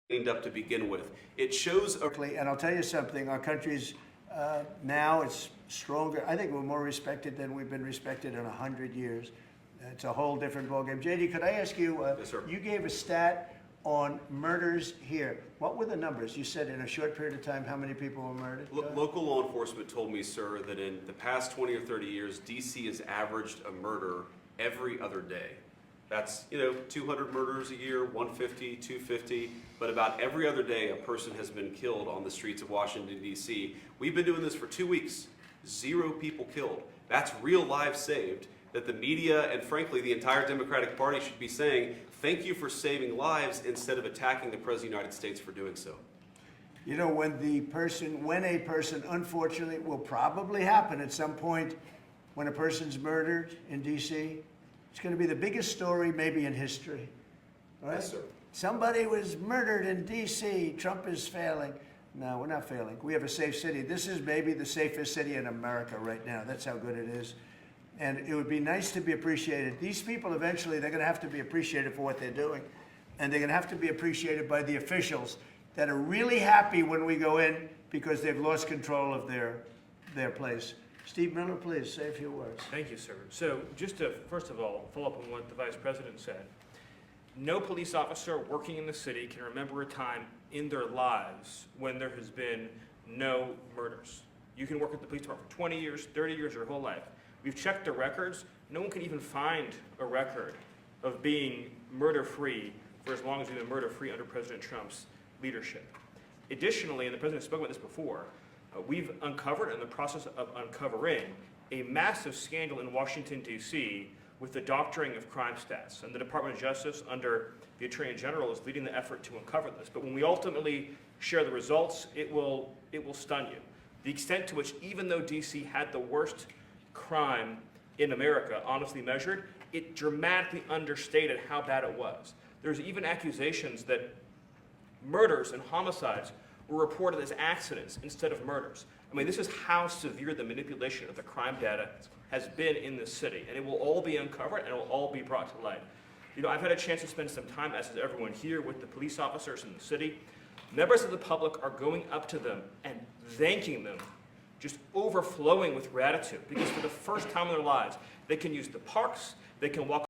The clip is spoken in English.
cleaned up to begin with. It shows And I'll tell you something, our country's now it's stronger. I think we're more respected than we've been respected in 100 years. It's a whole different ballgame. JD, could I ask you, Yes, sir. you gave a stat on murders here. What were the numbers? You said in a short period of time, how many people were murdered? Local law enforcement told me, sir, that in the past 20 or 30 years, DC has averaged a murder every other day. That's, 200 murders a year, 150, 250, but about every other day a person has been killed on the streets of Washington, D.C. We've been doing this for 2 weeks. 0 people killed. That's real lives saved that the media and frankly the entire Democratic Party should be saying, thank you for saving lives instead of attacking the President of the United States for doing so. You know, when a person, unfortunately, will probably happen at some point when a person's murdered in D.C., it's going to be the biggest story maybe in history. Right? Yes, sir. Somebody was murdered in D.C. Trump is failing. No, we're not failing. We have a safe city. This is maybe the safest city in America right now. That's how good it is. And it would be nice to be appreciated. These people eventually, they're going to have to be appreciated for what they're doing. And they're going to have to be appreciated by the officials that are really happy when we go in because they've lost control of their place. Steve Miller, please, say a few words. Thank you, sir. So just to, first of all, follow up on what the Vice President said, no police officer working in the city can remember a time in their lives when there has been no murders. You can work at the police department for 20 years, 30 years, your whole life. We've checked the records. No one can even find a record of being murder-free for as long as we've been murder-free under President Trump's leadership. Additionally, and the President spoke about this before, we've uncovered, in the process of uncovering, a massive scandal in Washington, D.C. with the doctoring of crime stats. And the Department of Justice, under the Attorney General, is leading the effort to uncover this. But when we ultimately share the results, it will stun you. The extent to which, even though D.C. had the worst crime in America, honestly measured, it dramatically understated how bad it was. There's even accusations that murders and homicides were reported as accidents instead of murders. I mean, this is how severe the manipulation of the crime data has been in this city, and it will all be uncovered and it will all be brought to light. I've had a chance to spend some time, as has everyone here, with the police officers in the city. Members of the public are going up to them and thanking them, just overflowing with gratitude, because for the first time in their lives, they can use the parks, they can walk